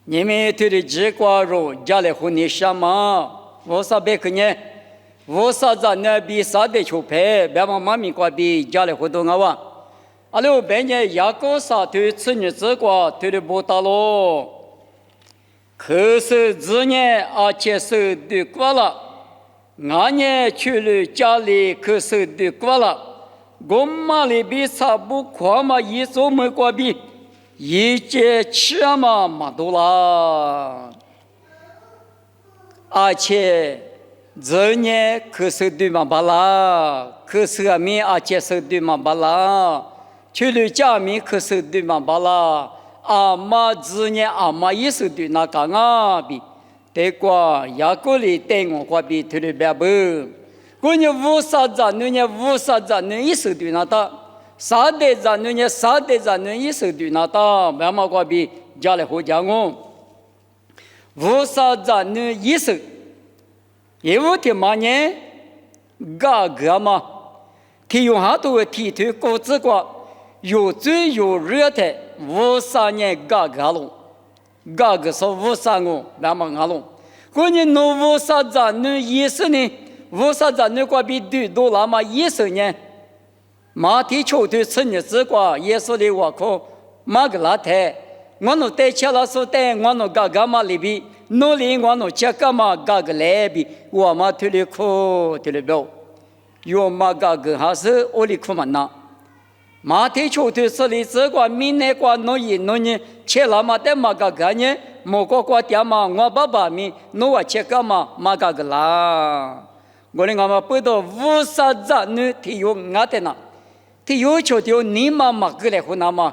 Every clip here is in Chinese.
你们对的结果肉家来和你什么？我啥别个呢？我啥子呢？比啥的球拍，别嘛妈咪过比家来活动啊哇！阿刘别呢，牙膏啥对吃你这个对的不打咯。可是自年而且是对过了，俺呢去了家里可是对过了，我妈里比啥不夸嘛，一周没过比。一节吃嘛多了，而且这年可是对嘛巴拉，可是阿米而且是对嘛巴拉，去了家米可是对嘛巴拉，阿妈这年阿妈也是对那个啊比，得过雅各里带我过比去了别不，过年五啥子，那年五啥子，那也是对那的。啥的咱那呢？啥的咱那一手对那打，慢慢过比家里好讲哦。无啥咱那一手，也无的嘛呢？嘎个嘛，提用下头提头高子过，有最有热的，无啥呢？嘎个喽，嘎个说无啥哦，慢慢阿喽。过年弄无啥咱那一手呢？无啥咱那过比对多那么一手呢？马蹄球队吃日子过，也是的我靠，马个拉太，我弄带起来说带，我弄嘎嘎嘛里边，努力我弄吃嘎嘛嘎个来边，我嘛推里苦推里表，有嘛嘎个还是我里苦嘛那，马蹄球队吃日子过，明年过弄一弄呢，吃了嘛带嘛嘎个呢，莫过过点嘛，我爸爸咪弄我吃嘎嘛嘛嘎个啦，我哩我嘛不到五十只女体育我的那。他要求的你妈妈过来湖南嘛，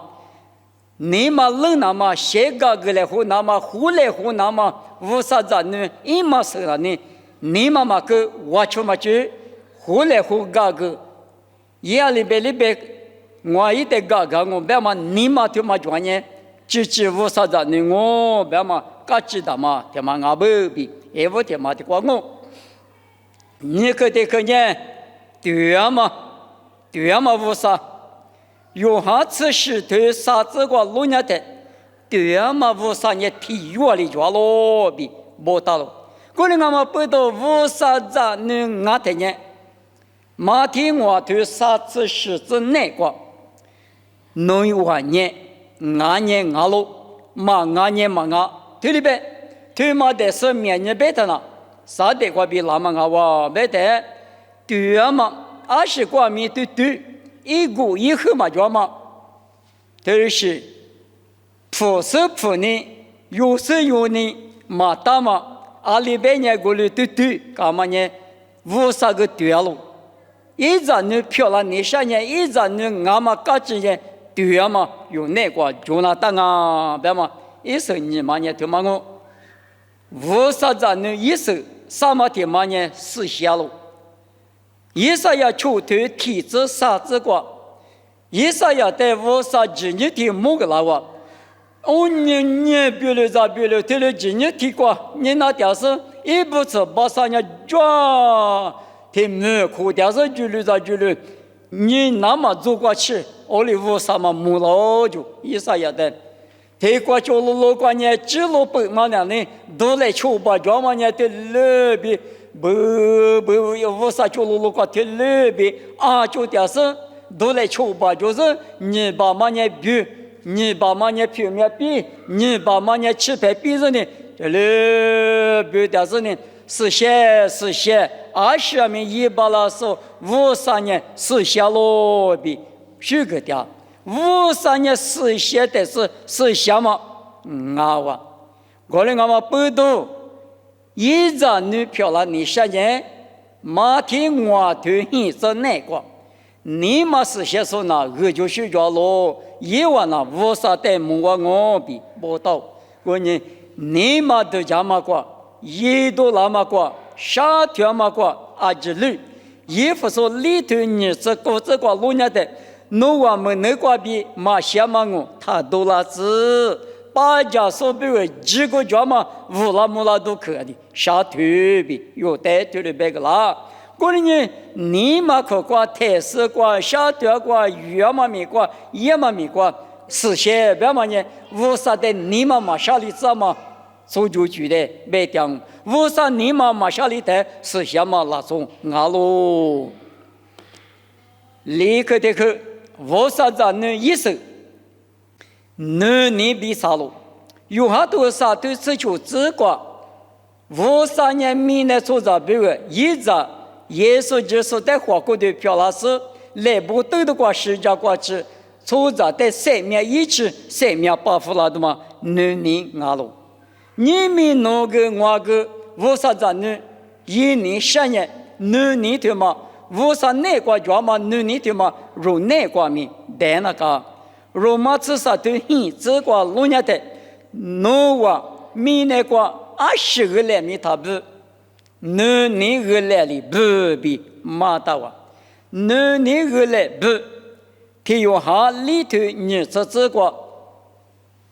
你妈冷那么，谁家过来湖南嘛，湖来湖南嘛，无啥子呢？一嘛是了呢，你妈妈个我去嘛去，湖来湖家个，夜里边，我一得家个我别嘛，你妈就嘛专业，只无啥子呢？我别嘛，嘎知道嘛，他嘛阿不比，也无他嘛的光我，你可得可呢，对啊嘛。对呀嘛，无啥，有下次是对啥子个路伢的，对呀嘛，无啥也体育里抓咯比不到了。过年俺们不到无啥子呢，俺的呢，马天我对啥子是子那个，农业玩呢，俺呢俺喽，嘛俺呢嘛俺，对里边，对嘛的是面呢别的呢，啥的个比那么俺哇别的，对呀嘛。20个米对，一股一后嘛叫嘛，都是普是普呢，有是有呢，嘛大嘛，阿里边呢过来对，干嘛呢？无啥个对了，一张呢漂亮你啥呢？一张呢俺嘛嘎子呢对呀嘛，有那个就那当啊，别嘛，一手你嘛呢对嘛我，无啥子呢一手啥嘛的嘛呢实现了。一啥要求对体质啥子个，一啥要带无啥今日的某个那个，哦你别了咋别了，对了今日的个，你那点是一不吃把啥人抓，他们苦点是就了咋就了，你那么做过去，我里无啥嘛没了就，一啥要带。他过去路过呢，几路北嘛呢呢，都来求把抓嘛呢的那边。不，无啥就路过铁路边啊，就点是都来求吧，就是你把嘛呢比，你把嘛呢表面比，你把嘛呢气派比着呢，这里比点是呢，实现，20名100是53年实现了比，许个点，53年实现的是实现嘛，啊，我们不懂。一张女漂亮你啥人，马天我对你是哪个？你嘛是先说那我就睡着了，一晚那无啥带梦我比不到。我呢，你嘛都讲嘛过，一多那么过，啥条嘛过，阿只路，衣服说里头你是搞这个路伢的，侬我们那个比马些嘛我，他多了子。把家所比为几个家嘛，乌拉木拉都可的，啥特别有带头的别个啦。过年你嘛可过台式过，啥条过，鱼嘛没过，也嘛没过，实现别么呢？无啥的你妈妈下里怎么做就觉得别讲，无啥你妈妈下里的实现嘛那种阿喽，立刻的去无啥子呢意思？你比啥喽？有好多啥都追求自觉，无啥年米呢做着别个，一直耶稣就是在华国的漂拉斯，来不都的过世界过去，做着在生命一起，生命保护了的嘛，你阿喽，你们那个我个无啥子呢？一年10年，你的嘛，无啥那个家嘛，你的嘛，如那个米，但那个。罗马至少对很这个路年的，诺瓦米那个20个来米他不，你个来里不比马达瓦，你个来不，他有哈里头你这个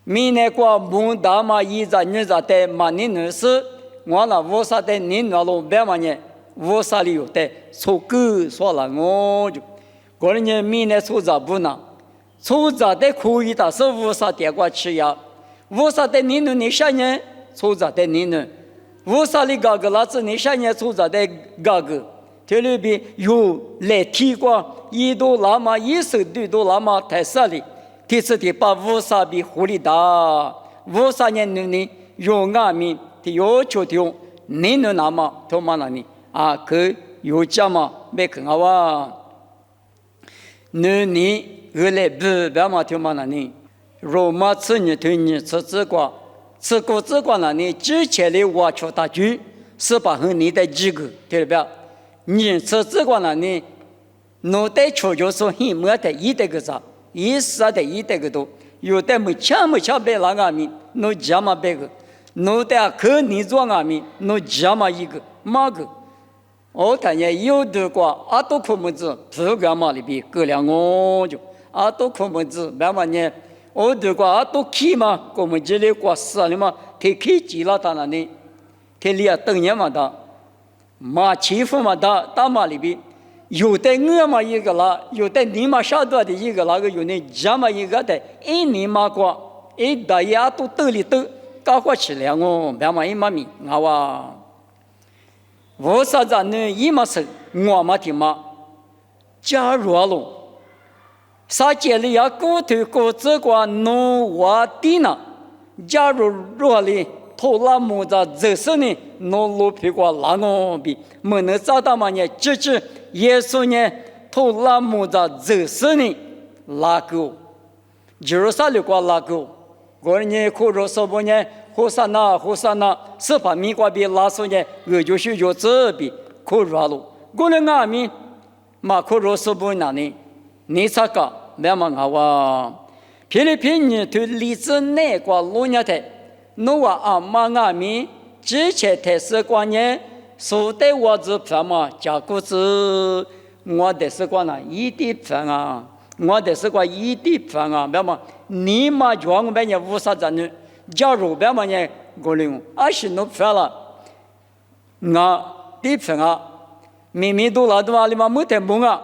米那个蒙大嘛一直你在的嘛你那是我那我啥的你那路别嘛呢，我啥里有的错个说了我就，个人呢米那错着不呢。出着的可以的是无啥点过吃呀，无啥的你10年出着的你无啥的哥哥那子你10年出着的哥哥，这里边有来提过一多那么112多那么太少的，第次的把无啥比狐狸大，无啥年你有俺们的要求的你那么他妈那里啊可有讲嘛没看好啊，你。我来不别嘛听嘛那里，罗马此年对你这个那里之前的挖出大军是把和你的几个对不对？你这个那里，脑袋出就是很没得一的个啥，一啥的一的个多，有的没强别那个米，侬加嘛别个，脑袋可你做阿米，侬加嘛一个嘛个。我看见有的个阿多科目子，这个嘛里边各两我就。阿多科目子，别嘛呢？我这个阿多起嘛，我们这里过死了嘛，他起几了他那里，他里啊等年嘛的，马欺负嘛的，大马里边有的我嘛一个啦，有的你嘛少多的一个那个有的家嘛一个的，一年嘛过，一大家都兜里兜，搞过去了哦，别嘛一嘛米，我哇，我啥子呢？一嘛是我嘛的嘛，加入了。啥节里要过头过这个农瓦地呢？假如若里头拉木子就是呢，农路皮过拉我比没能找到嘛呢？直至耶稣呢头拉木子就是呢拉狗，就是啥里过拉狗？我呢可若说不呢？和尚那是把米瓜比拉出呢，我就是有这比可若了。我呢阿米马可若说不那呢？你咋个？别嘛啊！菲律宾人对历史那个路年的，侬话阿妈阿咪之前台是过年，说的我是什么讲故事，我的是过呢一地方啊，我的是过一地方啊，别嘛你嘛讲我别人无啥子呢？假如别嘛呢，我领20弄翻了，我地方啊，明明都拉到阿里嘛没得梦啊，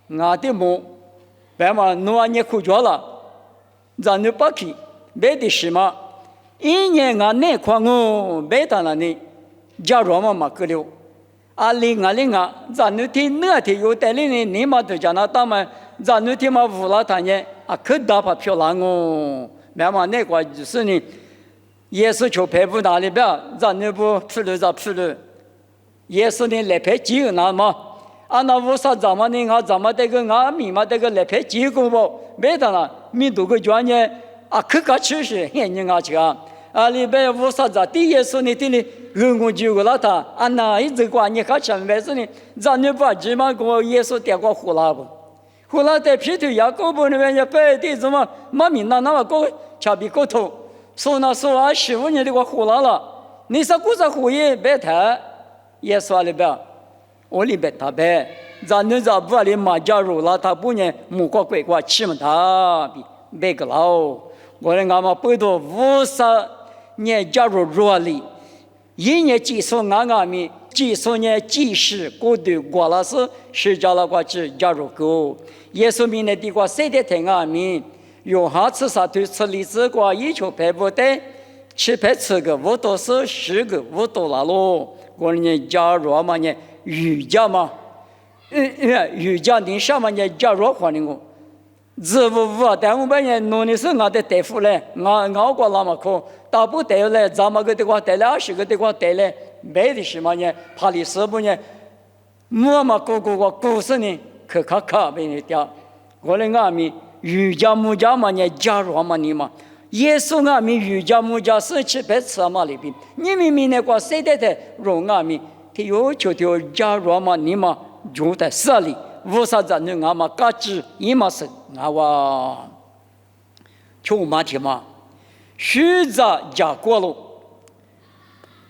我的梦。别嘛，侬啊你苦着了，咱你不去，别的什么，一年俺那块我别到那里，假如嘛个了，阿里，咱你听那天有带领的，你嘛都讲那他们，咱你听嘛无了他呢，啊可大把漂亮哦，别嘛那块就是呢，也是求赔不哪里边，咱你不吃了咋吃了，也是呢来赔几个那嘛。啊，那我啥咱们呢？俺咱们这个俺米嘛这个来拍几个不？没得了，米多个专业啊，可搞吃是很人家去啊。啊，里边我啥子？第一是呢，这里我就个了他，啊那一直管你看前面是呢，咱你把起码给我也是点过胡辣不？胡辣在皮头牙膏不那边也摆的怎么？马米那么个恰比个头，说那说啊15年的个胡辣了，你说故事胡也别谈，也说里边。我里边他呗，咱那咋不里马加入了他不呢？木瓜鬼瓜吃嘛他比别个老，我的俺们不多50年加入弱里，一年技术俺们技术呢技师过对过了是加了过去加入够，耶稣明的地瓜谁的听俺们，有哈吃啥对吃荔枝瓜一球排不得，七排吃个五多是10个5多了咯。我呢加入嘛呢瑜伽嘛，瑜伽你什么呢加入话呢我。自我但我们人农历是俺的大夫嘞，俺过那么可，大不得嘞，咱们个的话得了20个的话得嘞，没的什么呢？怕你师傅呢，我嘛个故事呢，可被你掉。我的俺们瑜伽木家嘛呢，加入嘛你嘛，耶稣俺们瑜伽木家是700次嘛里边，你们那个谁的容俺们，他有就加入嘛你嘛，就在这里。无啥子呢？俺们嘎吱一嘛是俺哇，就嘛的嘛，虚杂加过了，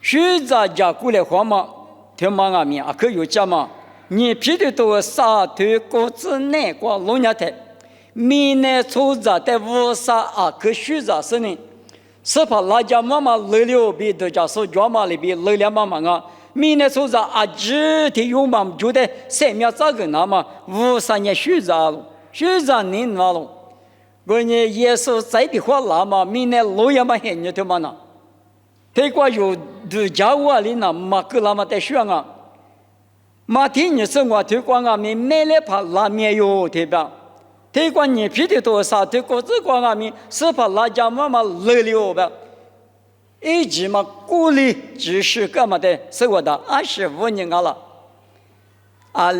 虚杂加过来话嘛，听嘛俺们可有讲嘛，你皮的都啥对果子内瓜龙伢的，米内粗杂的无啥可虚杂是呢，是怕拉家妈妈累了比都家手脚嘛里比累了妈妈啊。明年初子只的有嘛就得3秒咋个那么53年虚杂了，虚杂你那了，我呢耶稣在的话那么明年6月嘛很热的嘛呢，这个有的家务里呢嘛个那么在选啊，嘛听你说我推广啊咪买了怕拉面有对吧？推广你皮的多少推广这广啊咪是怕拉家妈妈累了吧？一直嘛鼓励知识干嘛的，是我的25年了。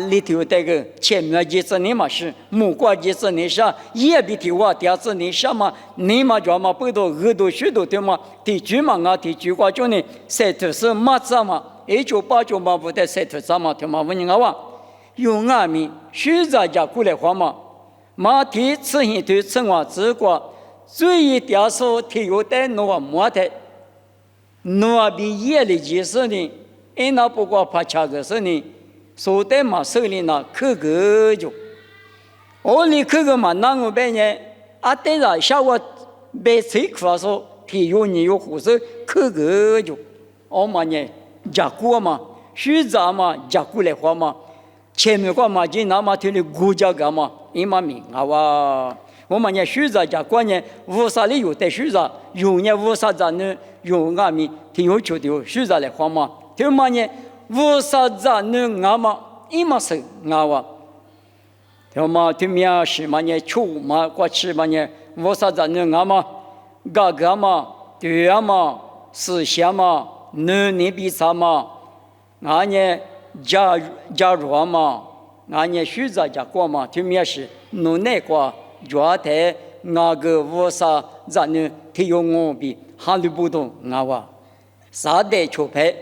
里头这个前面几次你嘛是，木瓜几次你是，也比提我第二次你是嘛，你嘛就嘛不多耳朵许多对嘛，地区嘛地区瓜就呢，谁都是马子嘛，1989嘛不得谁都是嘛，对嘛5年哇，有俺们徐家家过来话嘛，马蹄吃一堆吃完之后，最一点数提有的诺没的。诺比夜里几十年，那不过怕恰个是呢，说的嘛手里那可个就，我里可个嘛那我别呢，等着下我别吹口说，提有你有护士可个就，我嘛呢加过嘛，虚杂嘛加过来话嘛，前面个嘛就那么听的国家个嘛，一嘛明啊哇。我们呢，虚杂加关键，无啥理由得虚杂，用呢无啥子呢？用俺们挺有求的虚杂来话嘛，对嘛呢？无啥子呢？俺们一嘛是俺哇，对嘛？对面是嘛呢？求嘛过去嘛呢？无啥子呢？俺们个嘛，对呀嘛，思想嘛，能力比啥嘛？俺呢加入嘛，俺呢虚杂加关嘛，对面是弄那个。觉得那个无啥子呢？提有我比哈利不懂我哇，啥的球拍，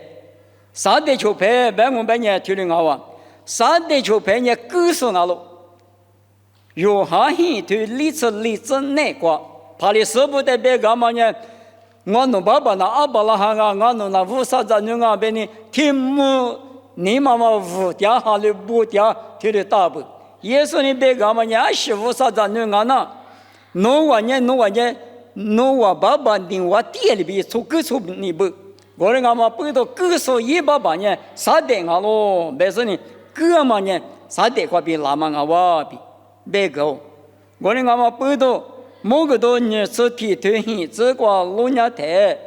白我白年提的我哇，啥的球拍呢？告诉我了，有哈hin对例子那个，怕你舍不得别干嘛呢？我弄爸爸那阿爸那哈我弄那无啥子呢？我别呢，听母你妈妈无掉哈利不掉，提的大不。耶稣你别干嘛呢？15啥子呢？俺那，弄我爸爸的我爹里边出各处你不，我的俺们不到各处一爸爸呢，啥的俺咯，别说呢，哥嘛呢，啥的话比拉嘛俺我比，别个，我的俺们不到某个多呢是提推行这个路伢台，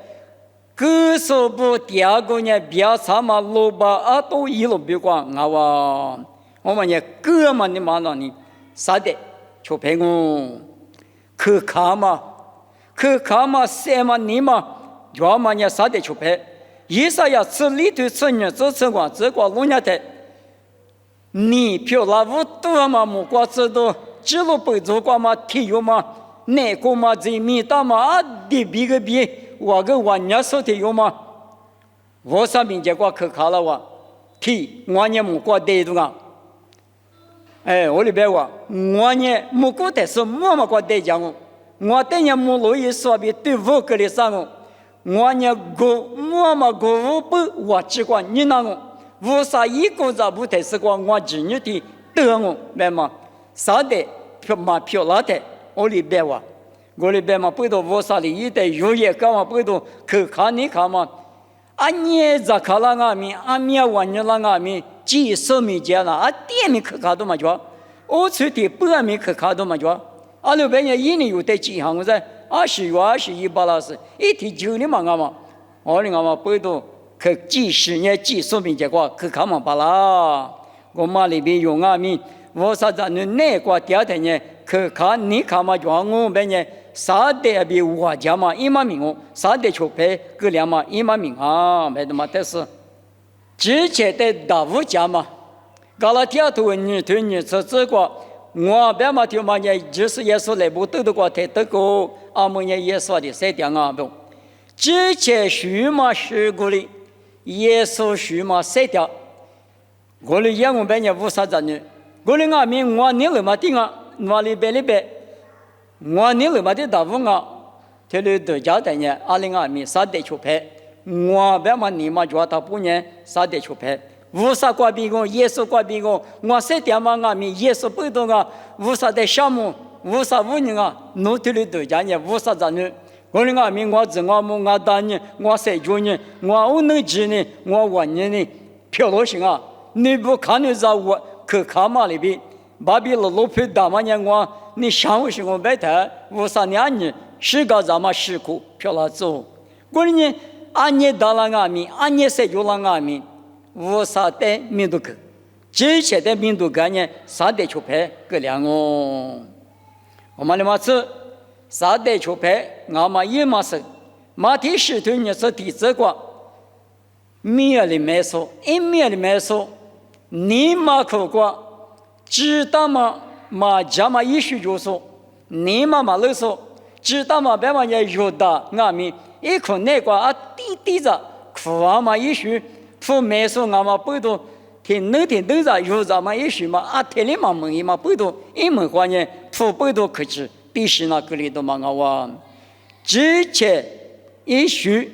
各处不第二个呢，别啥嘛路吧都一路别光俺我。我们也各嘛的嘛那里，啥的，就陪我，可卡嘛，什么你嘛，要么呢啥的就陪，一啥呀吃里头吃呢，吃光这个弄下的，你票那无多嘛，木瓜子都，几路不走光嘛，体育嘛，那个嘛这米大嘛，的比个比，我个玩家说的有嘛，我上面结果可卡了哇，体我呢木瓜得的啊。我里边话，我呢木过的是我们过得讲我等下木路一说比对五个的上我呢我们五不我只管你那无啥一个在不得是光我今日的得我明嘛啥的票拉的我里边话，我里边嘛不都无啥的一的有也干嘛不都去看你看嘛，你在看了俺们，面玩你了俺们。几十米间了，店里可卡多嘛叫，我去的8米可卡多嘛叫，阿六边一年有得几行噻，2021巴拉是一天9年嘛俺嘛，我们俺嘛背到去几10年几说明结果去看嘛巴拉，我妈里边有俺们，我啥子那个第二天呢去看你看嘛叫我边呢。啥的比我家嘛一万名哦，啥的球拍个两嘛1万名啊，没得嘛，但是之前的大物家嘛，搞了第二头你对你说这个，我别嘛就嘛呢，就是耶稣来不得的个太得个，阿们也耶稣的3点啊不，之前许嘛是个哩，耶稣许嘛3点，我哩也我边呢无啥子呢，我哩阿明我你了嘛定啊，我哩边。我你了嘛的大物啊，这里都家的呢，2022年3点球拍，我别嘛你嘛叫他不呢3点球拍，无啥关闭个，耶稣关闭个，我3点嘛阿米耶稣不动啊，无啥的项目，无啥无人啊，侬这里都家呢无啥子呢，我哩阿米我自我么我打呢，我谁做呢，我能治呢，我玩呢，漂亮行啊，你不看你在我去看嘛里边，把比了老皮打嘛呢我。你上午是我白天，我啥年呢？是个咱们时苦漂亮走。我呢，俺年到了俺们，俺年谁有了俺们，我啥的民族个，之前的民族个呢，啥的球拍个两哦。我们的嘛是啥的球拍，俺们也嘛是，马蹄石头呢是第这个，面里面说，一面里面说，你嘛口过，知道吗？嘛家嘛一许就说，你妈妈老说，知道嘛？别嘛也有的，俺们一看那个啊，滴着，苦啊嘛一许，苦没说俺们不多，天那天都在有咱们一许嘛，啊天里嘛门嘛不多，一门话呢，苦不多可知，必须那个里头嘛我话，之前一许，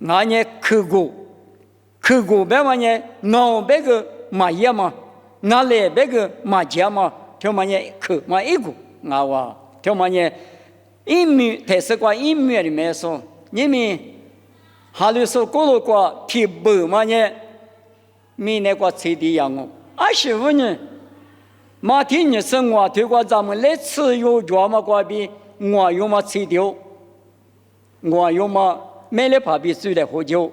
俺呢去过别嘛呢，老别个嘛也嘛，俺来别个嘛家嘛。条嘛呢，去嘛一个，我话条嘛呢，一米台式瓜一米里面说，你们哈里说过了瓜提白嘛呢，米那个菜地样哦，25年，马天你生活推过咱们来吃有抓嘛瓜比，我有嘛菜掉，我有嘛买了怕比水来喝酒，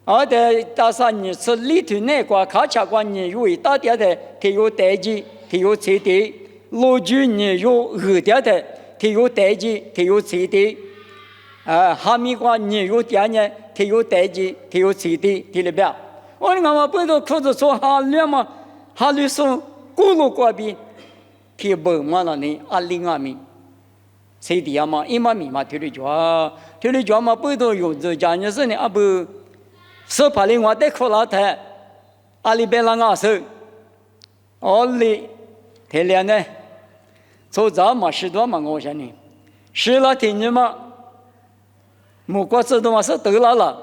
而且大三你吃里头那个卡恰瓜你有一大点的，它有代志。它有菜地，老酒你有二点的，它有代志，它有菜地，哈密瓜你有点呢，它有代志，它有菜地，它里边。我你看嘛，不都靠着说哈绿嘛，哈绿说咕噜瓜比，它不嘛了呢，20米，菜地嘛1万米嘛，它里抓嘛不都有这家呢是呢，不，说怕你我得靠老太，阿里边啷个说，我哩。天亮呢，做早嘛10多嘛，我想呢，10了天日嘛，木瓜子都嘛是得了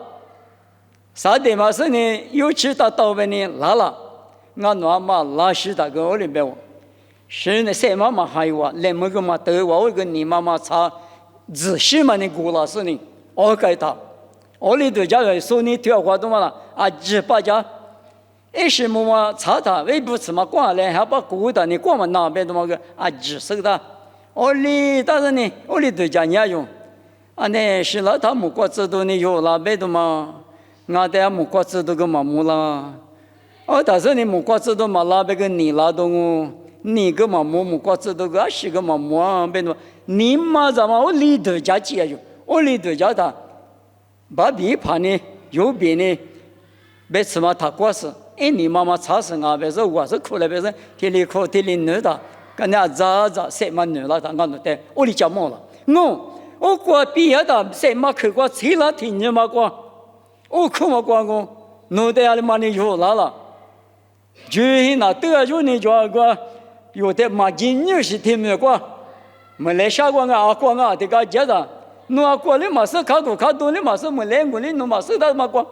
，3点嘛是呢，有吃到到边呢了，俺那嘛拉稀大个我里边我，是呢3妈嘛还有啊，连么个嘛得我个你妈妈查仔细嘛你过了是呢，我给他，我里头家人说你跳活动嘛了，啊18家。一时么嘛查他，为不什么挂来，还把古的你挂嘛那边的么个啊只收的，我里但是呢，我里头讲也用，啊呢是老他木瓜子都呢有那边的嘛，俺的木瓜子都个嘛木啦，哦但是你木瓜子都嘛那边个你拉动哦，你个嘛木瓜子都个是个嘛木啊边的，你嘛怎么我里头家起来就，我里头家他，把别怕呢，有别呢，别什么他过世。你妈妈查生啊，别说我是苦了，别说天里苦天里暖的，跟那咋谁嘛暖了，他讲的对，我里讲么了？我过毕业的谁嘛去过吃了天日嘛过，我苦嘛过我，弄得阿里嘛你有了，就是那都要就你讲过，有的嘛今年是天没过，没来下过啊过啊，这个节的，弄过了嘛是看多看多了嘛是没来过了，弄嘛是他嘛过。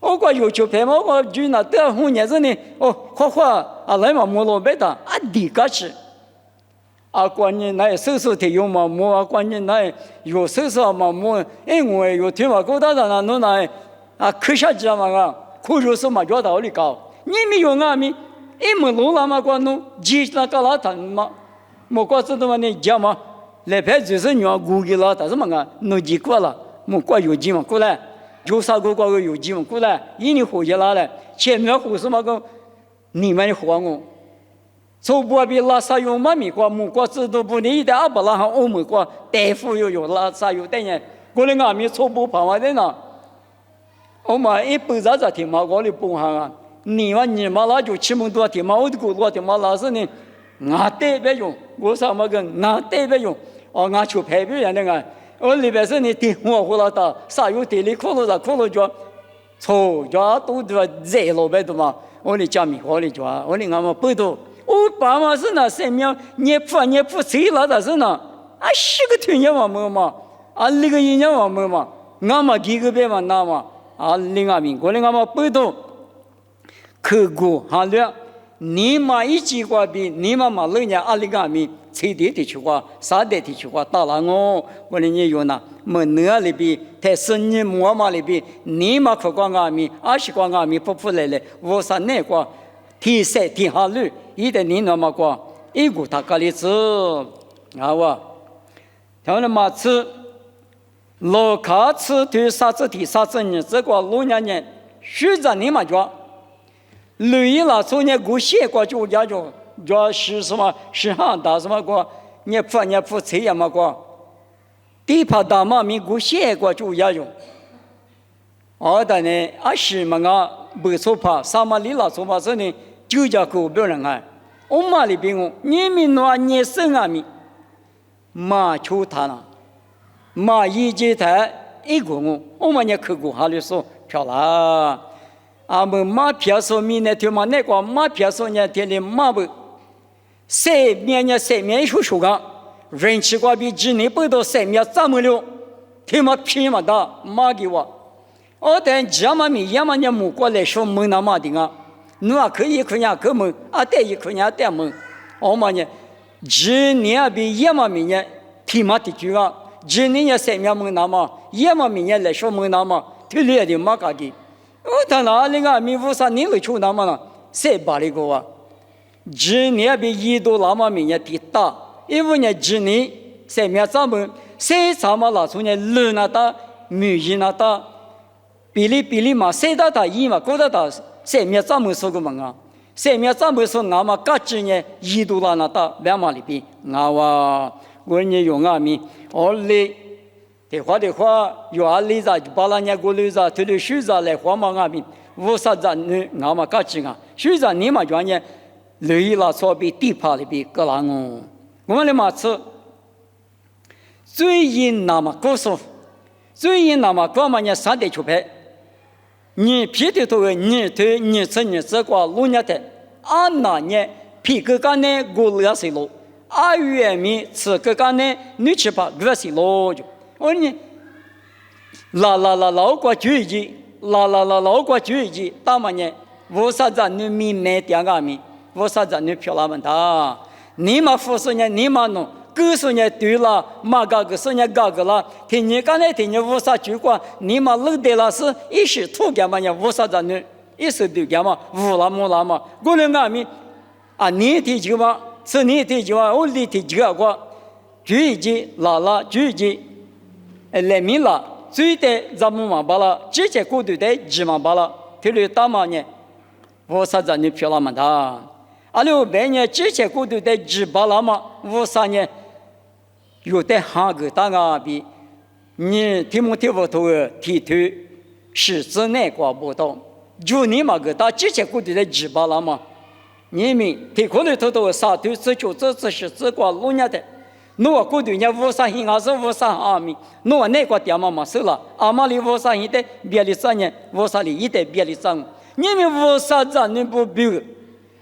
我过有球拍嘛，我就那得红叶子呢，哦，花啊来嘛摸罗贝的啊地个是，啊关键那手手提用嘛摸啊关键那有手手嘛摸，我有天嘛高大的那弄那啊磕下去嘛个，磕着手嘛叫道理搞，你没有啊咪，没弄那嘛关弄，几那个老疼嘛，莫过知道嘛？你讲嘛，来牌就是你要估计了，但是嘛个弄几过了，莫过有几嘛过来，有啥个过个有几嘛过来，一年活下来了，前面活什么个，你们的活我。从不比拉萨有嘛米过，莫过知道不你的阿不拉哈欧美过，大夫又有拉萨有等人，过来俺们从不跑完的呢。我们一辈子在听嘛，我的不行啊。你嘛，你嘛那就起码多听嘛，我的我听嘛那是呢，俺代表用，我啥么个俺代表用，哦，俺就排表演的俺，我里边是呢听我胡了的，啥有地里可能啥可能就，错就都对吧？热了呗对嘛？我的家米我的家，我的俺们不多，我爸妈是那生命，你不谁了的是呢？啊，十个听见嘛没嘛？啊，那个人家嘛没嘛？俺们几个别嘛那嘛？啊，另外民国另外嘛不懂，刻苦hand略，你嘛一句话比你嘛嘛人家阿里个民，谁的句话，啥的句话打了我的你有那么那里比，太深你莫嘛里比，你嘛可光阿民，20光阿民不来了，我啥那个提赛提hand略，一点你那么个，一股他个例子，啊哇，他们嘛吃。老卡吃对啥子提啥子呢？这个老年人学着你嘛讲，累一了从那过写过就叫是什么是汉大什么个，你不这样嘛个，地怕大嘛咪过写过就用，的呢是嘛个不错怕，啥嘛里了错怕是呢就叫狗不人啊，我嘛里边你们那你生啊咪，嘛求他了。马一节台一个我们也去过哈里说漂亮，俺们马票说明呢，对嘛那个马票说呢，天的马不，三面一说个，人气瓜比今年不到3面怎么了？天嘛偏嘛大马给我，但这嘛米也嘛呢木过来说门那嘛的啊，你啊可以可人可门啊，带一可人带门，我们呢，今年比也嘛米呢，天嘛的句啊。今年也3面门那么，也嘛明年来说门那么，推来的马家的。我谈哪里个民夫啥年来出那么呢？3把那个啊，今年比1多那么明年的大，因为呢今年3面咱们3咱们拿出呢人那大，女人那大，比例嘛3大1嘛，高大3面咱们说个门啊，3面咱们说那么各今年1多那大2嘛里边，那哇。我呢用阿米，我哩的话，有阿里在巴拉年过日子，推了水子来花嘛阿米，我啥子呢？俺们搞起啊，水子你嘛讲呢？累了错比地帕里比个啷个？我们的嘛吃，最近那么高速，最近那么高嘛呢3代出牌，你皮的头你推你吃过路年的，俺那年皮个干呢过20路。2月米吃个干呢，你吃吧，20罗就。我呢，老过就一，老过就一，大嘛呢，我啥子你米买点个米，我啥子你漂亮么的，你嘛服侍呢，你嘛弄，告诉呢对了，嘛个是呢个了，听你刚才听你我啥句话，你嘛冷得了是一时土干嘛呢，我啥子你一时对干嘛，无啦木啦嘛，过来俺米啊，你提就嘛。是你的就我里的这个，举起拉举起，来米了，最的咱们嘛巴了，这些股队的几嘛巴了，提了大嘛呢，我啥子你漂亮嘛的，阿六百年这些股队的几巴了嘛，我啥呢？有的韩国大个比，你听不头提头，是指哪个不懂？就你嘛个大这些股队的几巴了嘛？你们提过来头啥都是这是这个路年的，我过对人无啥行，还是无啥阿米，我那个爹妈嘛是了，阿妈里无啥行的，别的啥呢？无啥里一点别的啥，你们无啥子你不比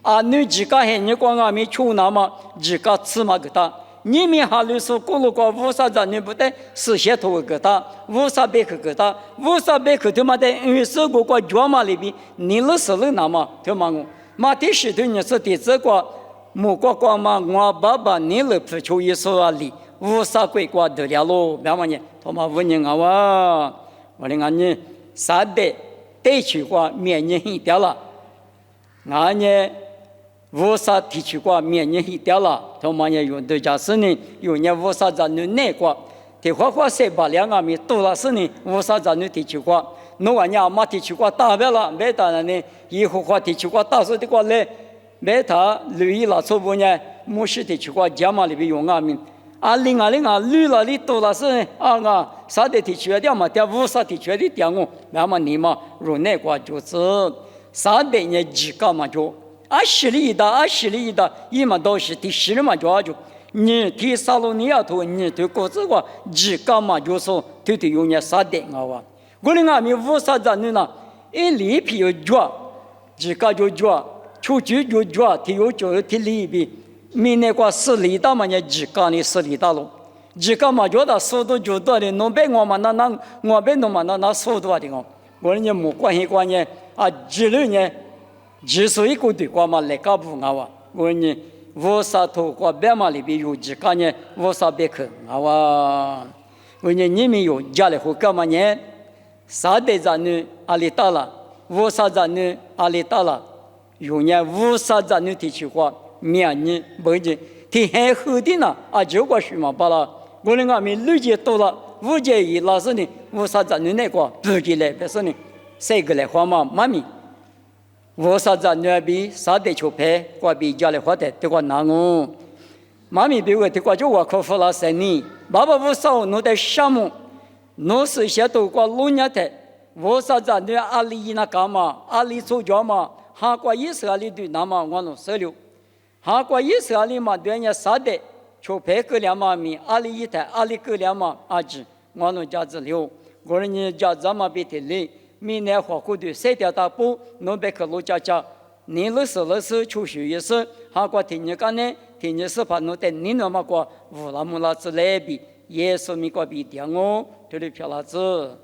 啊？你自家还你光阿米穷那么，自家吃嘛个他，你们还里说过路过无啥子你不得实现头个他，无啥别个个他，无啥别个他妈的20个脚嘛里边，你那是那么他妈我。马第10头你是第这个，木瓜嘛，我爸爸你了不求一说啊里，无啥鬼瓜得了喽，别嘛呢，他妈问你啊哇，我的俺呢3代带去过免疫掉了，俺呢无啥提取过免疫一掉了，他们也用对家是呢，有年无啥子能耐过，提花花塞把两个米多了是呢，无啥子能提取过，侬话伢妈提取过大不了，没打了呢，以后话提取过大数的过来，没他留意了错不呢，没事提取过家嘛里边用啊米，零绿了里多了是呢，啥的提取掉嘛，掉无啥提取的掉我，那么你嘛入内过就是啥的呢几个嘛就。10里一的，一嘛都是第10嘛就，你提萨罗尼亚图，你对国子话几个嘛就说对用人啥的啊？我们咪无啥子呢？一里皮有脚，几个就脚，出去就脚，提有脚提里边，明年过10里的嘛，你几个呢10里的喽？几个嘛觉得速度就多的，侬别我嘛那我别侬嘛那速度的哦，我们没关系几六年。之所以过对过嘛来搞不好我呢，无啥头过别嘛里边有几个呢，无啥别去我呢你们有家里户干嘛呢？啥的咱呢阿里大了，无啥咱呢阿里大了，有呢无啥咱呢提起话，明年不是天还好的呢就过去嘛罢了，我呢俺们六节多了，5节一老师呢，无啥咱呢那个不进来，别说呢，3个来话嘛妈咪。无啥子那边啥的球拍，我比家里花的对我难哦。妈咪比我对我就我克服了3年，爸爸无少弄的项目，弄是些都过6年的，无啥子那阿里那干嘛，阿里做家嘛，韩国也是阿里对那么我弄16，韩国也是阿里嘛对人啥的球拍个两妈咪，阿里一台阿里个两妈阿姐，我弄家子了，我人家怎么比的嘞？明年花过的3条大步，侬别去路家家，你老师出去也是，韩国天热干呢，天热是怕侬带你那么过，乌拉木拉子来比，耶稣米过比点哦，这里漂亮子。